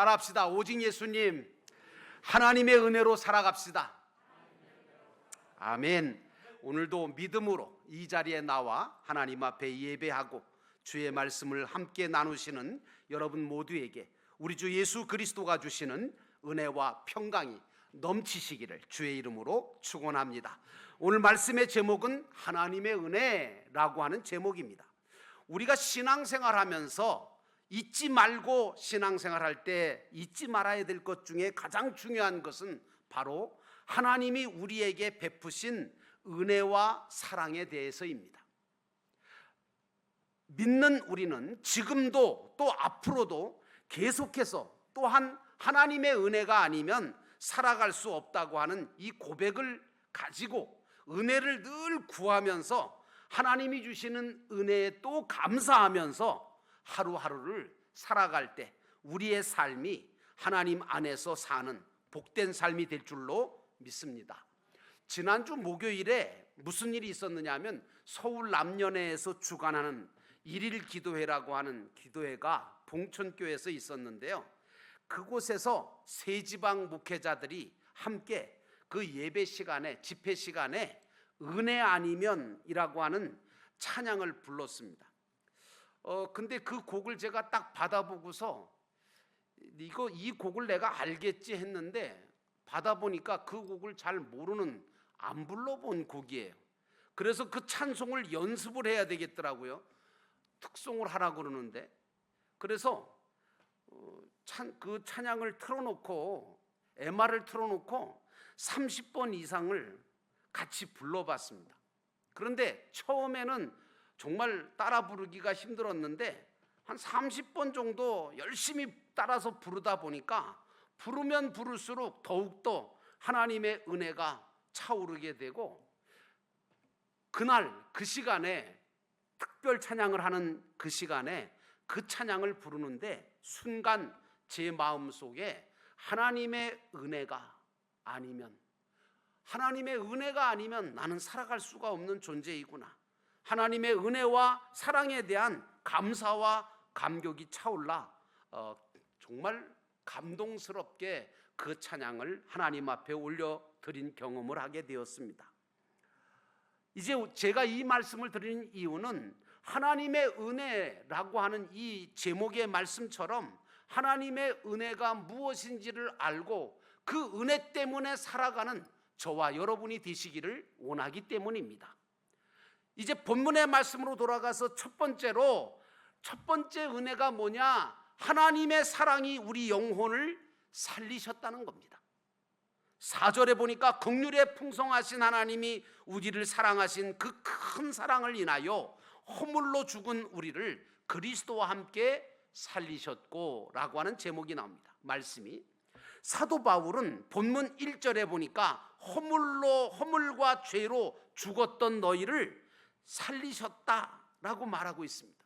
따라합시다. 오직 예수님, 하나님의 은혜로 살아갑시다. 아멘. 오늘도 믿음으로 이 자리에 나와 하나님 앞에 예배하고 주의 말씀을 함께 나누시는 여러분 모두에게 우리 주 예수 그리스도가 주시는 은혜와 평강이 넘치시기를 주의 이름으로 축원합니다. 오늘 말씀의 제목은 하나님의 은혜라고 하는 제목입니다. 우리가 신앙생활하면서 잊지 말고 신앙생활할 때 잊지 말아야 될 것 중에 가장 중요한 것은 바로 하나님이 우리에게 베푸신 은혜와 사랑에 대해서입니다. 믿는 우리는 지금도 또 앞으로도 계속해서 또한 하나님의 은혜가 아니면 살아갈 수 없다고 하는 이 고백을 가지고 은혜를 늘 구하면서 하나님이 주시는 은혜에 또 감사하면서 하루하루를 살아갈 때 우리의 삶이 하나님 안에서 사는 복된 삶이 될 줄로 믿습니다. 지난주 목요일에 무슨 일이 있었느냐 하면 서울 남년회에서 주관하는 일일 기도회라고 하는 기도회가 봉천교회에서 있었는데요. 그곳에서 세 지방 목회자들이 함께 그 예배 시간에 집회 시간에 은혜 아니면이라고 하는 찬양을 불렀습니다. 근데 그 곡을 제가 딱 받아보고서 이 곡을 내가 알겠지 했는데 받아보니까 그 곡을 잘 모르는 안 불러본 곡이에요. 그래서 그 찬송을 연습을 해야 되겠더라고요. 특송을 하라고 그러는데 그래서 그 찬양을 틀어놓고 MR을 틀어놓고 30번 이상을 같이 불러봤습니다. 그런데 처음에는 정말 따라 부르기가 힘들었는데 한 30번 정도 열심히 따라서 부르다 보니까 부르면 부를수록 더욱더 하나님의 은혜가 차오르게 되고 그날 그 시간에 특별 찬양을 하는 그 시간에 그 찬양을 부르는데 순간 제 마음속에 하나님의 은혜가 아니면 나는 살아갈 수가 없는 존재이구나. 하나님의 은혜와 사랑에 대한 감사와 감격이 차올라 정말 감동스럽게 그 찬양을 하나님 앞에 올려드린 경험을 하게 되었습니다. 이제 제가 이 말씀을 드리는 이유는 하나님의 은혜라고 하는 이 제목의 말씀처럼 하나님의 은혜가 무엇인지를 알고 그 은혜 때문에 살아가는 저와 여러분이 되시기를 원하기 때문입니다. 이제 본문의 말씀으로 돌아가서 첫 번째 은혜가 뭐냐? 하나님의 사랑이 우리 영혼을 살리셨다는 겁니다. 4절에 보니까 긍휼에 풍성하신 하나님이 우리를 사랑하신 그 큰 사랑을 인하여 허물로 죽은 우리를 그리스도와 함께 살리셨고 라고 하는 제목이 나옵니다. 말씀이 사도 바울은 본문 1절에 보니까 허물과 죄로 죽었던 너희를 살리셨다라고 말하고 있습니다.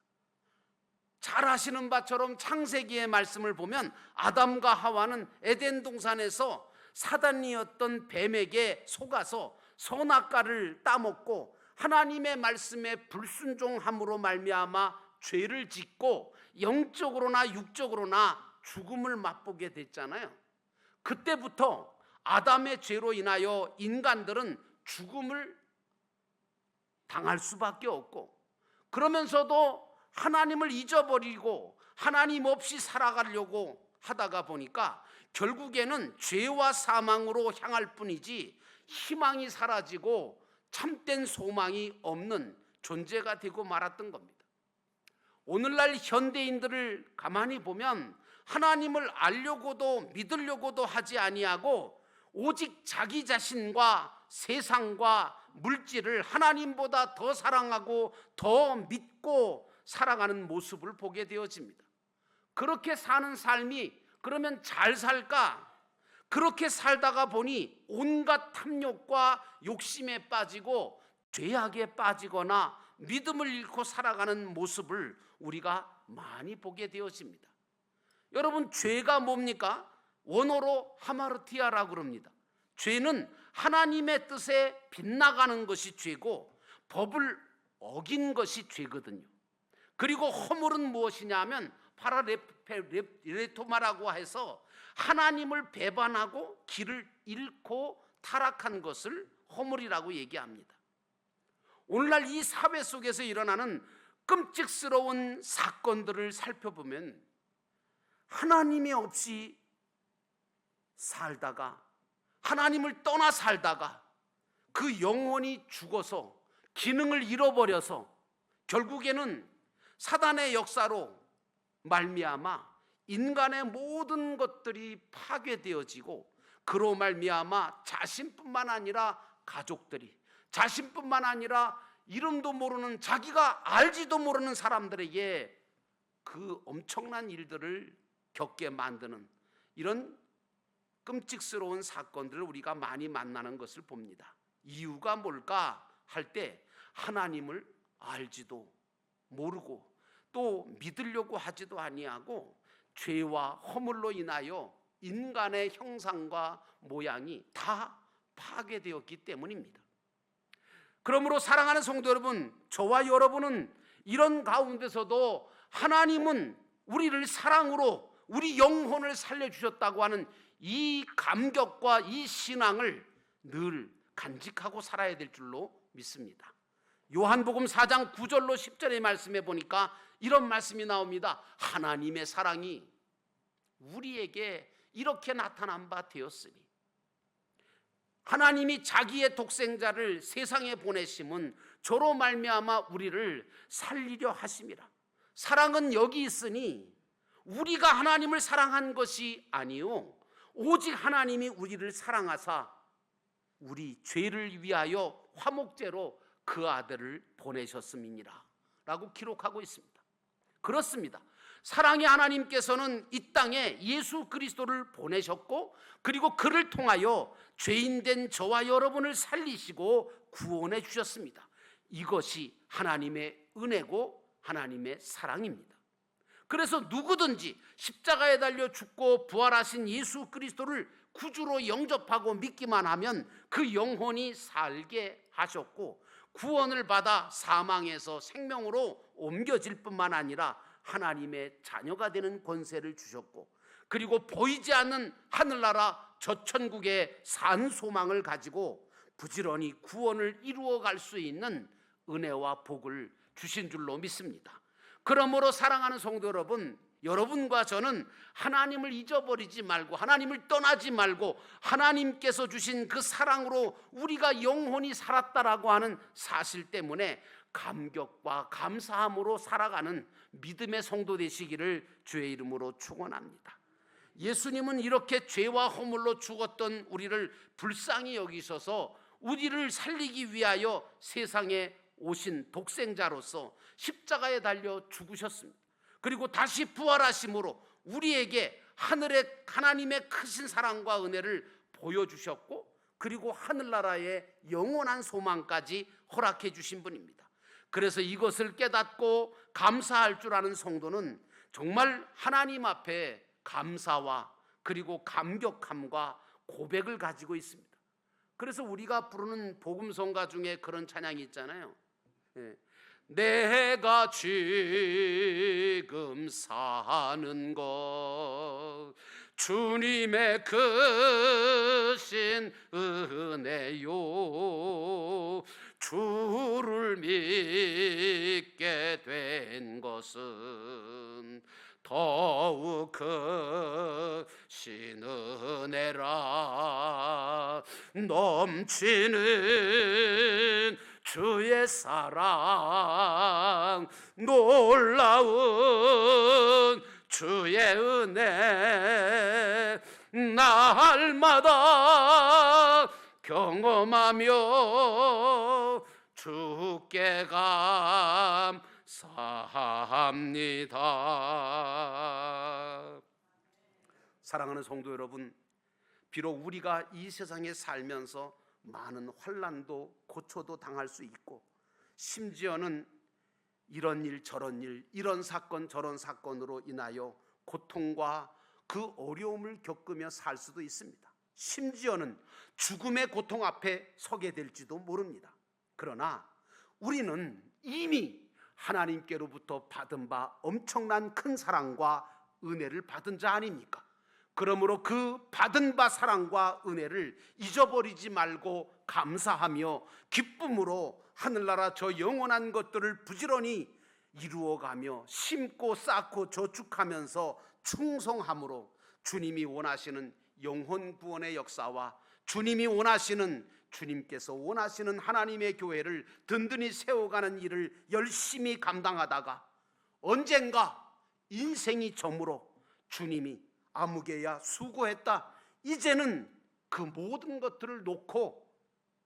잘 아시는 바처럼 창세기의 말씀을 보면 아담과 하와는 에덴 동산에서 사단이었던 뱀에게 속아서 선악과를 따먹고 하나님의 말씀에 불순종함으로 말미암아 죄를 짓고 영적으로나 육적으로나 죽음을 맛보게 됐잖아요. 그때부터 아담의 죄로 인하여 인간들은 죽음을 당할 수밖에 없고 그러면서도 하나님을 잊어버리고 하나님 없이 살아가려고 하다가 보니까 결국에는 죄와 사망으로 향할 뿐이지 희망이 사라지고 참된 소망이 없는 존재가 되고 말았던 겁니다. 오늘날 현대인들을 가만히 보면 하나님을 알려고도 믿으려고도 하지 아니하고 오직 자기 자신과 세상과 물질을 하나님보다 더 사랑하고 더 믿고 살아가는 모습을 보게 되어집니다. 그렇게 사는 삶이 그러면 잘 살까? 그렇게 살다가 보니 온갖 탐욕과 욕심에 빠지고 죄악에 빠지거나 믿음을 잃고 살아가는 모습을 우리가 많이 보게 되어집니다. 여러분, 죄가 뭡니까? 원어로 하마르티아라고 그럽니다. 죄는 하나님의 뜻에 빗나가는 것이 죄고 법을 어긴 것이 죄거든요. 그리고 허물은 무엇이냐 하면 파라레토마라고 해서 하나님을 배반하고 길을 잃고 타락한 것을 허물이라고 얘기합니다. 오늘날 이 사회 속에서 일어나는 끔찍스러운 사건들을 살펴보면 하나님이 없이 살다가, 하나님을 떠나 살다가 그 영혼이 죽어서 기능을 잃어버려서 결국에는 사단의 역사로 말미암아 인간의 모든 것들이 파괴되어지고, 그로 말미암아 자신뿐만 아니라 가족들이, 자신뿐만 아니라 이름도 모르는, 자기가 알지도 모르는 사람들에게 그 엄청난 일들을 겪게 만드는 이런 끔찍스러운 사건들을 우리가 많이 만나는 것을 봅니다. 이유가 뭘까 할 때 하나님을 알지도 모르고 또 믿으려고 하지도 아니하고 죄와 허물로 인하여 인간의 형상과 모양이 다 파괴되었기 때문입니다. 그러므로 사랑하는 성도 여러분, 저와 여러분은 이런 가운데서도 하나님은 우리를 사랑으로 우리 영혼을 살려주셨다고 하는 이 감격과 이 신앙을 늘 간직하고 살아야 될 줄로 믿습니다. 요한복음 4장 9절로 10절의 말씀에 보니까 이런 말씀이 나옵니다. 하나님의 사랑이 우리에게 이렇게 나타난 바 되었으니, 하나님이 자기의 독생자를 세상에 보내심은 저로 말미암아 우리를 살리려 하심이라. 사랑은 여기 있으니 우리가 하나님을 사랑한 것이 아니요 오직 하나님이 우리를 사랑하사 우리 죄를 위하여 화목제로 그 아들을 보내셨음이니라 라고 기록하고 있습니다. 그렇습니다. 사랑의 하나님께서는 이 땅에 예수 그리스도를 보내셨고, 그리고 그를 통하여 죄인된 저와 여러분을 살리시고 구원해 주셨습니다. 이것이 하나님의 은혜고 하나님의 사랑입니다. 그래서 누구든지 십자가에 달려 죽고 부활하신 예수 그리스도를 구주로 영접하고 믿기만 하면 그 영혼이 살게 하셨고, 구원을 받아 사망에서 생명으로 옮겨질 뿐만 아니라 하나님의 자녀가 되는 권세를 주셨고, 그리고 보이지 않는 하늘나라 저천국의 산 소망을 가지고 부지런히 구원을 이루어 갈 수 있는 은혜와 복을 주신 줄로 믿습니다. 그러므로 사랑하는 성도 여러분, 여러분과 저는 하나님을 잊어버리지 말고, 하나님을 떠나지 말고, 하나님께서 주신 그 사랑으로 우리가 영혼이 살았다라고 하는 사실 때문에 감격과 감사함으로 살아가는 믿음의 성도 되시기를 주의 이름으로 축원합니다. 예수님은 이렇게 죄와 허물로 죽었던 우리를 불쌍히 여기셔서 우리를 살리기 위하여 세상에 오신 독생자로서 십자가에 달려 죽으셨습니다. 그리고 다시 부활하심으로 우리에게 하늘의 하나님의 크신 사랑과 은혜를 보여주셨고, 그리고 하늘나라의 영원한 소망까지 허락해 주신 분입니다. 그래서 이것을 깨닫고 감사할 줄 아는 성도는 정말 하나님 앞에 감사와 그리고 감격함과 고백을 가지고 있습니다. 그래서 우리가 부르는 복음성가 중에 그런 찬양이 있잖아요. 내가 지금 사는 것 주님의 크신 은혜요, 주를 믿게 된 것은 더욱 크신 은혜라. 넘치는 주의 사랑, 놀라운 주의 은혜, 날마다 경험하며 주께 감사합니다. 사랑하는 성도 여러분, 비록 우리가 이 세상에 살면서 많은 환난도 고초도 당할 수 있고, 심지어는 이런 일 저런 일, 이런 사건 저런 사건으로 인하여 고통과 그 어려움을 겪으며 살 수도 있습니다. 심지어는 죽음의 고통 앞에 서게 될지도 모릅니다. 그러나 우리는 이미 하나님께로부터 받은 바 엄청난 큰 사랑과 은혜를 받은 자 아닙니까? 그러므로 그 받은 바 사랑과 은혜를 잊어버리지 말고 감사하며 기쁨으로 하늘나라 저 영원한 것들을 부지런히 이루어가며 심고 쌓고 저축하면서 충성함으로 주님이 원하시는 영혼 구원의 역사와 주님께서 원하시는 하나님의 교회를 든든히 세워가는 일을 열심히 감당하다가 언젠가 인생이 저물어 주님이 아무개야 수고했다, 이제는 그 모든 것들을 놓고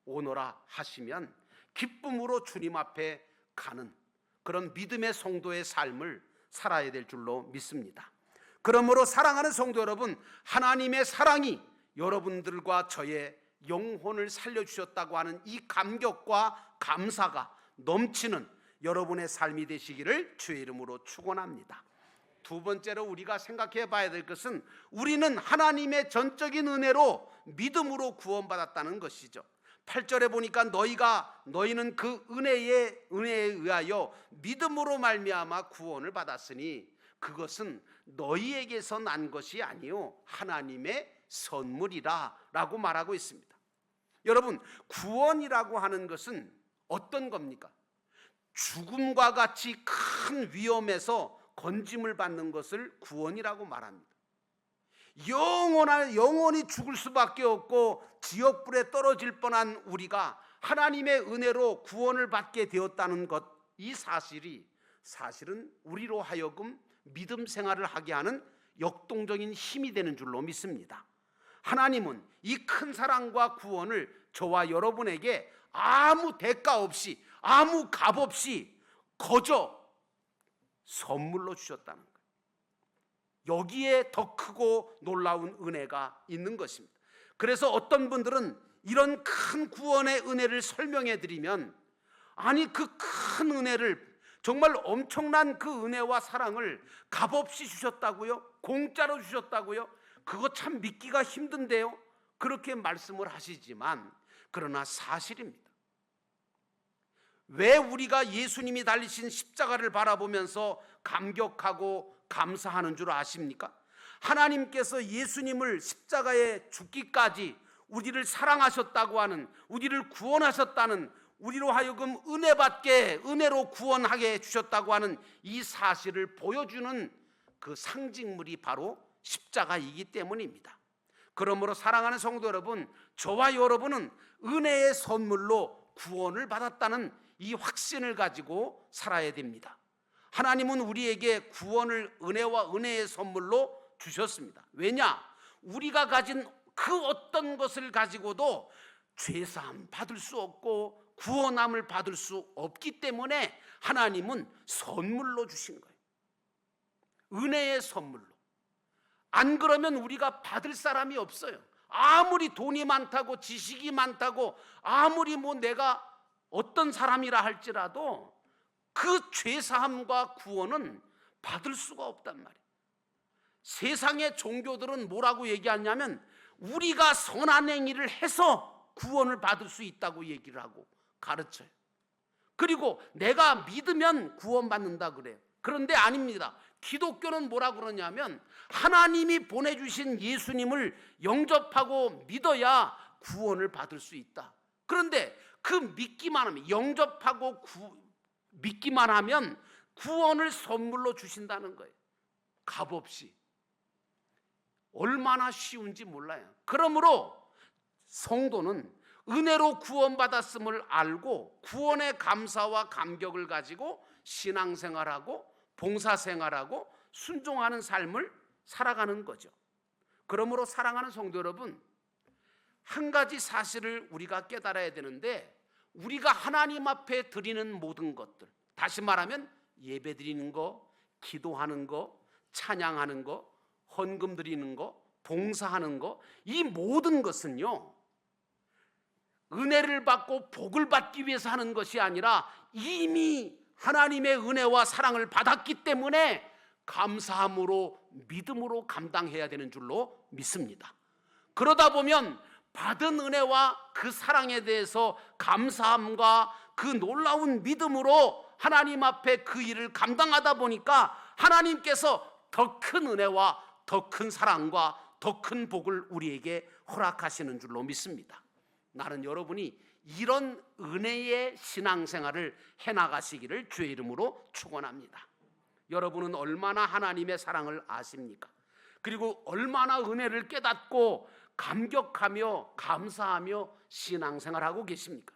오너라 하시면 기쁨으로 주님 앞에 가는 그런 믿음의 성도의 삶을 살아야 될 줄로 믿습니다. 그러므로 사랑하는 성도 여러분, 하나님의 사랑이 여러분들과 저의 영혼을 살려주셨다고 하는 이 감격과 감사가 넘치는 여러분의 삶이 되시기를 주의 이름으로 축원합니다. 두 번째로 우리가 생각해 봐야 될 것은 우리는 하나님의 전적인 은혜로 믿음으로 구원받았다는 것이죠. 8절에 보니까 너희는 그 은혜에 의하여 믿음으로 말미암아 구원을 받았으니 그것은 너희에게서 난 것이 아니요 하나님의 선물이라 라고 말하고 있습니다. 여러분, 구원이라고 하는 것은 어떤 겁니까? 죽음과 같이 큰 위험에서 건짐을 받는 것을 구원이라고 말합니다. 영원히 죽을 수밖에 없고 지옥불에 떨어질 뻔한 우리가 하나님의 은혜로 구원을 받게 되었다는 것, 이 사실은 우리로 하여금 믿음 생활을 하게 하는 역동적인 힘이 되는 줄로 믿습니다. 하나님은 이 큰 사랑과 구원을 저와 여러분에게 아무 대가 없이, 아무 값 없이 거저 선물로 주셨다는 거예요. 여기에 더 크고 놀라운 은혜가 있는 것입니다. 그래서 어떤 분들은 이런 큰 구원의 은혜를 설명해 드리면, 아니 그 큰 은혜를, 정말 엄청난 그 은혜와 사랑을 값없이 주셨다고요? 공짜로 주셨다고요? 그거 참 믿기가 힘든데요? 그렇게 말씀을 하시지만 그러나 사실입니다. 왜 우리가 예수님이 달리신 십자가를 바라보면서 감격하고 감사하는 줄 아십니까? 하나님께서 예수님을 십자가에 죽기까지 우리를 사랑하셨다고 하는, 우리를 구원하셨다는, 우리로 하여금 은혜로 구원하게 해주셨다고 하는 이 사실을 보여주는 그 상징물이 바로 십자가이기 때문입니다. 그러므로 사랑하는 성도 여러분, 저와 여러분은 은혜의 선물로 구원을 받았다는 이 확신을 가지고 살아야 됩니다. 하나님은 우리에게 구원을 은혜와 은혜의 선물로 주셨습니다. 왜냐? 우리가 가진 그 어떤 것을 가지고도 죄사함 받을 수 없고 구원함을 받을 수 없기 때문에 하나님은 선물로 주신 거예요. 은혜의 선물로. 안 그러면 우리가 받을 사람이 없어요. 아무리 돈이 많다고 지식이 많다고 아무리 내가 어떤 사람이라 할지라도 그 죄사함과 구원은 받을 수가 없단 말이에요. 세상의 종교들은 뭐라고 얘기하냐면 우리가 선한 행위를 해서 구원을 받을 수 있다고 얘기를 하고 가르쳐요. 그리고 내가 믿으면 구원받는다 그래요. 그런데 아닙니다. 기독교는 뭐라 그러냐면 하나님이 보내주신 예수님을 영접하고 믿어야 구원을 받을 수 있다. 그런데 그 믿기만 하면, 영접하고 믿기만 하면 구원을 선물로 주신다는 거예요. 값없이. 얼마나 쉬운지 몰라요. 그러므로 성도는 은혜로 구원받았음을 알고 구원의 감사와 감격을 가지고 신앙생활하고 봉사생활하고 순종하는 삶을 살아가는 거죠. 그러므로 사랑하는 성도 여러분, 한 가지 사실을 우리가 깨달아야 되는데, 우리가 하나님 앞에 드리는 모든 것들, 다시 말하면 예배 드리는 거, 기도하는 거, 찬양하는 거, 헌금 드리는 거, 봉사하는 거, 이 모든 것은요 은혜를 받고 복을 받기 위해서 하는 것이 아니라 이미 하나님의 은혜와 사랑을 받았기 때문에 감사함으로 믿음으로 감당해야 되는 줄로 믿습니다. 그러다 보면 받은 은혜와 그 사랑에 대해서 감사함과 그 놀라운 믿음으로 하나님 앞에 그 일을 감당하다 보니까 하나님께서 더 큰 은혜와 더 큰 사랑과 더 큰 복을 우리에게 허락하시는 줄로 믿습니다. 나는 여러분이 이런 은혜의 신앙생활을 해나가시기를 주의 이름으로 축원합니다. 여러분은 얼마나 하나님의 사랑을 아십니까? 그리고 얼마나 은혜를 깨닫고 감격하며 감사하며 신앙생활하고 계십니까?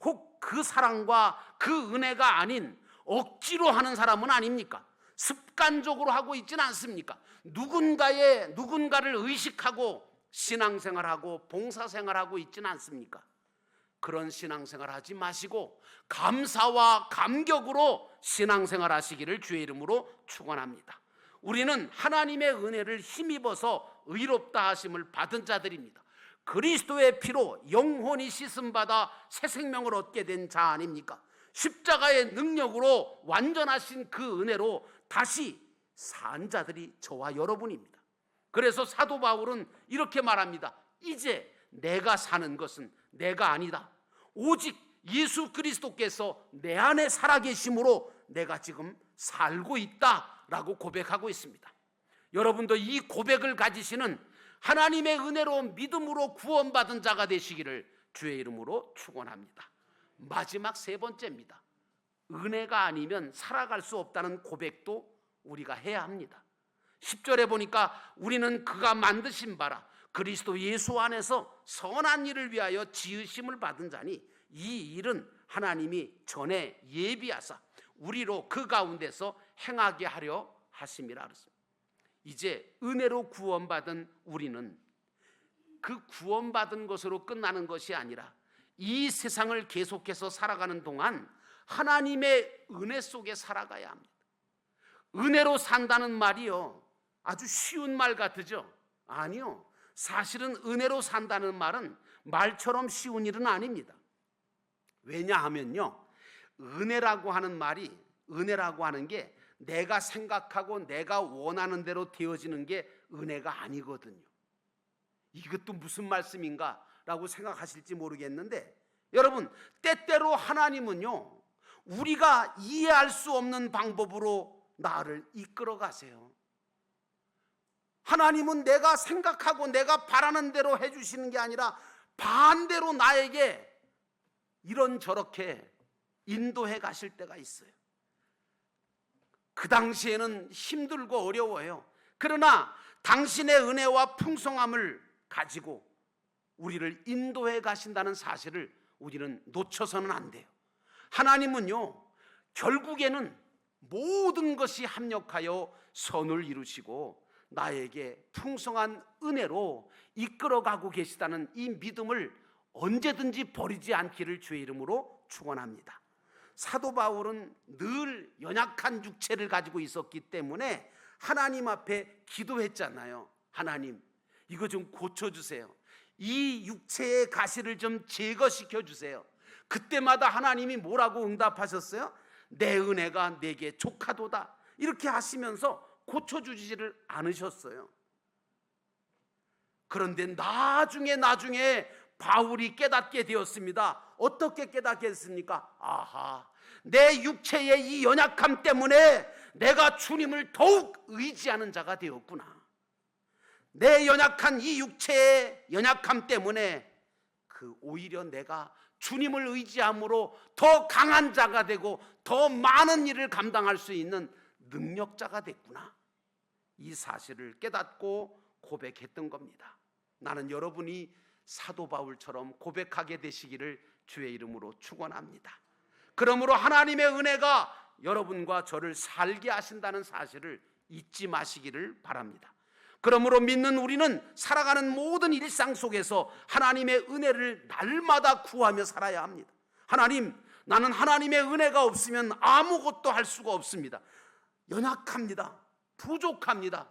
혹 그 사랑과 그 은혜가 아닌 억지로 하는 사람은 아닙니까? 습관적으로 하고 있지는 않습니까? 누군가를 의식하고 신앙생활하고 봉사생활하고 있지는 않습니까? 그런 신앙생활 하지 마시고 감사와 감격으로 신앙생활 하시기를 주의 이름으로 축원합니다. 우리는 하나님의 은혜를 힘입어서 의롭다 하심을 받은 자들입니다. 그리스도의 피로 영혼이 씻음받아 새 생명을 얻게 된 자 아닙니까? 십자가의 능력으로 완전하신 그 은혜로 다시 산 자들이 저와 여러분입니다. 그래서 사도 바울은 이렇게 말합니다. 이제 내가 사는 것은 내가 아니다. 오직 예수 그리스도께서 내 안에 살아계심으로 내가 지금 살고 있다라고 고백하고 있습니다. 여러분도 이 고백을 가지시는 하나님의 은혜로 믿음으로 구원받은 자가 되시기를 주의 이름으로 축원합니다. 마지막 세 번째입니다. 은혜가 아니면 살아갈 수 없다는 고백도 우리가 해야 합니다. 10절에 보니까 우리는 그가 만드신 바라 그리스도 예수 안에서 선한 일을 위하여 지으심을 받은 자니 이 일은 하나님이 전에 예비하사 우리로 그 가운데서 행하게 하려 하심이라 그랬습니다. 이제 은혜로 구원받은 우리는 그 구원받은 것으로 끝나는 것이 아니라 이 세상을 계속해서 살아가는 동안 하나님의 은혜 속에 살아가야 합니다. 은혜로 산다는 말이요, 아주 쉬운 말 같으죠? 아니요. 사실은 은혜로 산다는 말은 말처럼 쉬운 일은 아닙니다. 왜냐하면요, 은혜라고 하는 말이, 은혜라고 하는 게 내가 생각하고 내가 원하는 대로 되어지는 게 은혜가 아니거든요. 이것도 무슨 말씀인가 라고 생각하실지 모르겠는데, 여러분, 때때로 하나님은요, 우리가 이해할 수 없는 방법으로 나를 이끌어 가세요. 하나님은 내가 생각하고 내가 바라는 대로 해주시는 게 아니라 반대로 나에게 이런저렇게 인도해 가실 때가 있어요. 그 당시에는 힘들고 어려워요. 그러나 당신의 은혜와 풍성함을 가지고 우리를 인도해 가신다는 사실을 우리는 놓쳐서는 안 돼요. 하나님은요, 결국에는 모든 것이 합력하여 선을 이루시고 나에게 풍성한 은혜로 이끌어가고 계시다는 이 믿음을 언제든지 버리지 않기를 주의 이름으로 축원합니다. 사도 바울은 늘 연약한 육체를 가지고 있었기 때문에 하나님 앞에 기도했잖아요. 하나님, 이거 좀 고쳐주세요. 이 육체의 가시를 좀 제거시켜 주세요. 그때마다 하나님이 뭐라고 응답하셨어요? 내 은혜가 내게 족하도다. 이렇게 하시면서 고쳐주지를 않으셨어요. 그런데 나중에 바울이 깨닫게 되었습니다. 어떻게 깨닫게 됐습니까? 아하, 내 육체의 이 연약함 때문에 내가 주님을 더욱 의지하는 자가 되었구나. 내 연약한 이 육체의 연약함 때문에 오히려 내가 주님을 의지함으로 더 강한 자가 되고 더 많은 일을 감당할 수 있는 능력자가 됐구나. 이 사실을 깨닫고 고백했던 겁니다. 나는 여러분이 사도 바울처럼 고백하게 되시기를 주의 이름으로 축원합니다. 그러므로 하나님의 은혜가 여러분과 저를 살게 하신다는 사실을 잊지 마시기를 바랍니다. 그러므로 믿는 우리는 살아가는 모든 일상 속에서 하나님의 은혜를 날마다 구하며 살아야 합니다. 하나님, 나는 하나님의 은혜가 없으면 아무것도 할 수가 없습니다. 연약합니다. 부족합니다.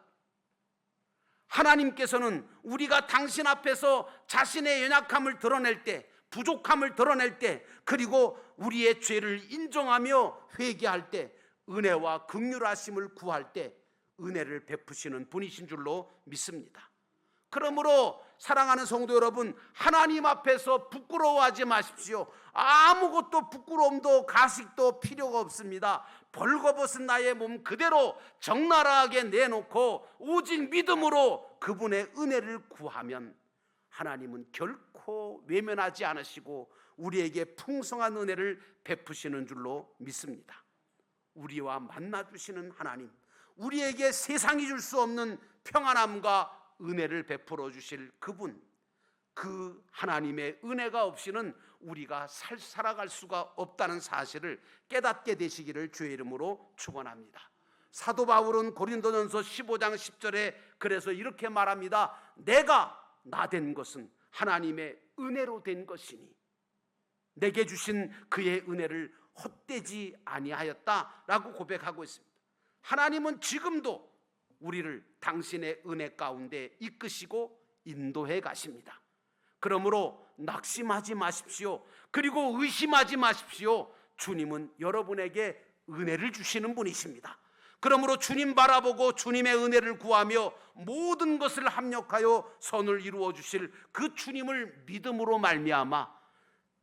하나님께서는 우리가 당신 앞에서 자신의 연약함을 드러낼 때, 부족함을 드러낼 때, 그리고 우리의 죄를 인정하며 회개할 때, 은혜와 긍휼하심을 구할 때 은혜를 베푸시는 분이신 줄로 믿습니다. 그러므로 사랑하는 성도 여러분, 하나님 앞에서 부끄러워하지 마십시오. 아무것도 부끄러움도 가식도 필요가 없습니다. 벌거벗은 나의 몸 그대로 적나라하게 내놓고 오직 믿음으로 그분의 은혜를 구하면 하나님은 결코 외면하지 않으시고 우리에게 풍성한 은혜를 베푸시는 줄로 믿습니다. 우리와 만나주시는 하나님, 우리에게 세상이 줄 수 없는 평안함과 은혜를 베풀어 주실 그분, 그 하나님의 은혜가 없이는 우리가 살아갈 수가 없다는 사실을 깨닫게 되시기를 주의 이름으로 축원합니다. 사도 바울은 고린도전서 15장 10절에 그래서 이렇게 말합니다. 내가 나 된 것은 하나님의 은혜로 된 것이니 내게 주신 그의 은혜를 헛되지 아니하였다라고 고백하고 있습니다. 하나님은 지금도 우리를 당신의 은혜 가운데 이끄시고 인도해 가십니다. 그러므로 낙심하지 마십시오. 그리고 의심하지 마십시오. 주님은 여러분에게 은혜를 주시는 분이십니다. 그러므로 주님 바라보고 주님의 은혜를 구하며 모든 것을 합력하여 선을 이루어 주실 그 주님을 믿음으로 말미암아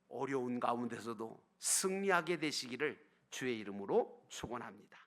어려운 가운데서도 승리하게 되시기를 주의 이름으로 축원합니다.